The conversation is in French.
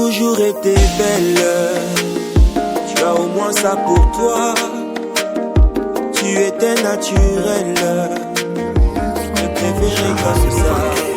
toujours été belle. Tu as au moins ça pour toi. Tu étais naturelle. Je préférais comme ça.